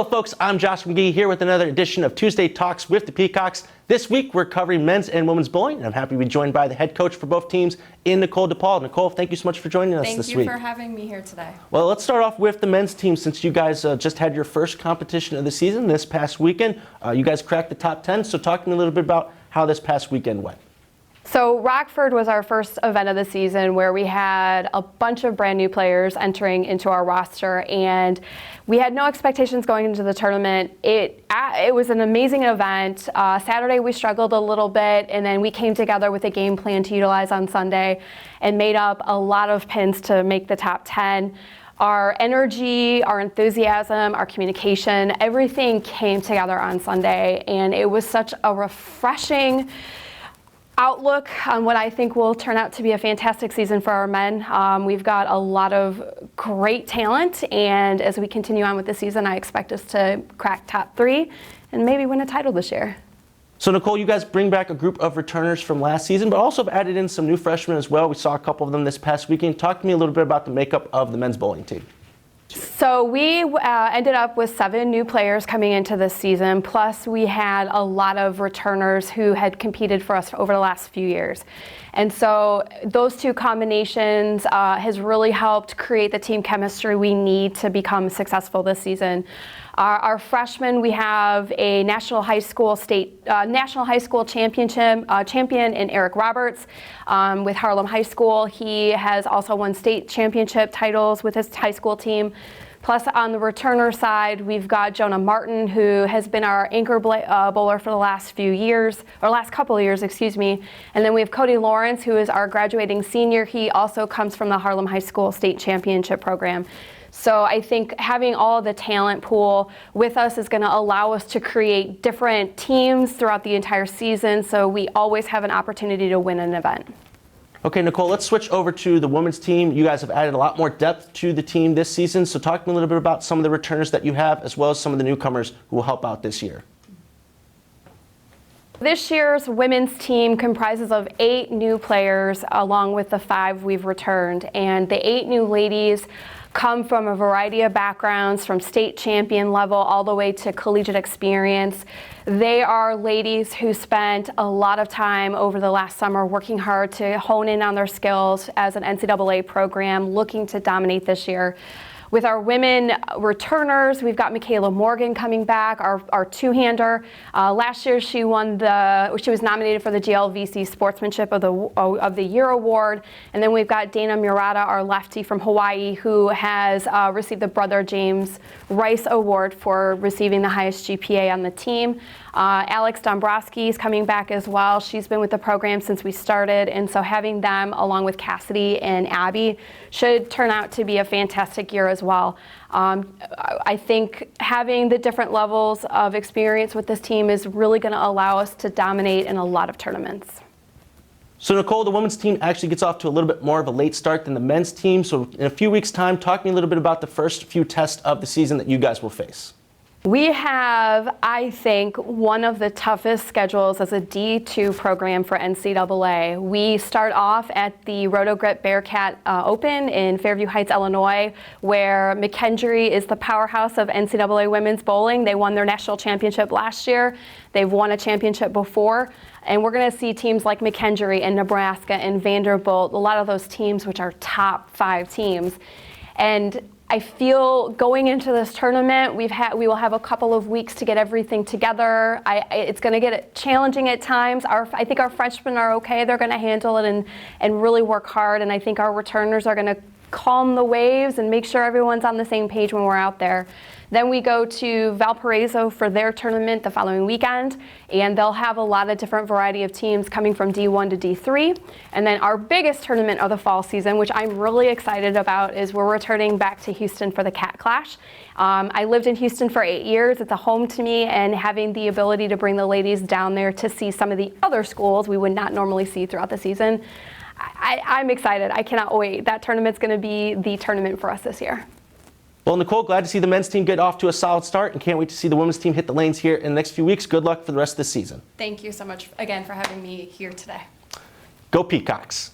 Hello folks, I'm Josh McGehee here with another edition of Tuesday Talks with the Peacocks. This week we're covering men's and women's bowling, and I'm happy to be joined by the head coach for both teams in Nichole DePaul. Nichole, thank you so much for joining us this week. Thank you for having me here today. Well, let's start off with the men's team since you guys just had your first competition of the season this past weekend. You guys cracked the top 10, so talk to me a little bit about how this past weekend went. So Rockford was our first event of the season where we had a bunch of brand new players entering into our roster, and we had no expectations going into the tournament. It was an amazing event. Saturday we struggled a little bit, and then we came together with a game plan to utilize on Sunday and made up a lot of pins to make the top 10. Our energy, our enthusiasm, our communication, everything came together on Sunday, and it was such a refreshing outlook on what I think will turn out to be a fantastic season for our men. We've got a lot of great talent, and as we continue on with the season, I expect us to crack top 3 and maybe win a title this year. So Nichole, you guys bring back a group of returners from last season, but also have added in some new freshmen as well. We saw a couple of them this past weekend. Talk to me a little bit about the makeup of the men's bowling team. So we ended up with 7 new players coming into this season, plus we had a lot of returners who had competed for us over the last few years. And so those two combinations has really helped create the team chemistry we need to become successful this season. Our freshmen, we have a national high school champion in Eric Roberts with Harlem High School. He has also won state championship titles with his high school team. Plus, on the returner side, we've got Jonah Martin, who has been our anchor bowler for the last couple of years, excuse me. And then we have Cody Lawrence, who is our graduating senior. He also comes from the Harlem High School state championship program. So I think having all the talent pool with us is going to allow us to create different teams throughout the entire season, so we always have an opportunity to win an event. Okay, Nichole, let's switch over to the women's team. You guys have added a lot more depth to the team this season, so talk to me a little bit about some of the returners that you have, as well as some of the newcomers who will help out this year. This year's women's team comprises of 8 new players, along with the 5 we've returned, and the 8 new ladies come from a variety of backgrounds, from state champion level all the way to collegiate experience. They are ladies who spent a lot of time over the last summer working hard to hone in on their skills as an NCAA program, looking to dominate this year. With our women returners, we've got Michaela Morgan coming back, our two-hander. Last year she was nominated for the GLVC Sportsmanship of the Year award. And then we've got Dana Murata, our lefty from Hawaii, who has received the Brother James Rice Award for receiving the highest GPA on the team. Alex Dombrowski is coming back as well. She's been with the program since we started, and so having them along with Cassidy and Abby should turn out to be a fantastic year as well. I think having the different levels of experience with this team is really going to allow us to dominate in a lot of tournaments. So Nichole, the women's team actually gets off to a little bit more of a late start than the men's team. So in a few weeks' time, talk to me a little bit about the first few tests of the season that you guys will face. We have, I think, one of the toughest schedules as a D2 program for NCAA. We start off at the Roto-Grit Bearcat Open in Fairview Heights, Illinois, where McGehee is the powerhouse of NCAA women's bowling. They won their national championship last year. They've won a championship before. And we're going to see teams like McGehee and Nebraska and Vanderbilt, a lot of those teams which are top 5 teams. And I feel going into this tournament, we will have a couple of weeks to get everything together. It's going to get challenging at times. I think our freshmen are okay. They're going to handle it and really work hard. And I think our returners are going to calm the waves and make sure everyone's on the same page when we're out there. Then we go to Valparaiso for their tournament the following weekend, and they'll have a lot of different variety of teams coming from D1 to D3. And then our biggest tournament of the fall season, which I'm really excited about, is we're returning back to Houston for the Cat Clash. I lived in Houston for 8 years. It's a home to me, and having the ability to bring the ladies down there to see some of the other schools we would not normally see throughout the season, I'm excited. I cannot wait. That tournament's going to be the tournament for us this year. Well, Nichole, glad to see the men's team get off to a solid start and can't wait to see the women's team hit the lanes here in the next few weeks. Good luck for the rest of the season. Thank you so much again for having me here today. Go Peacocks.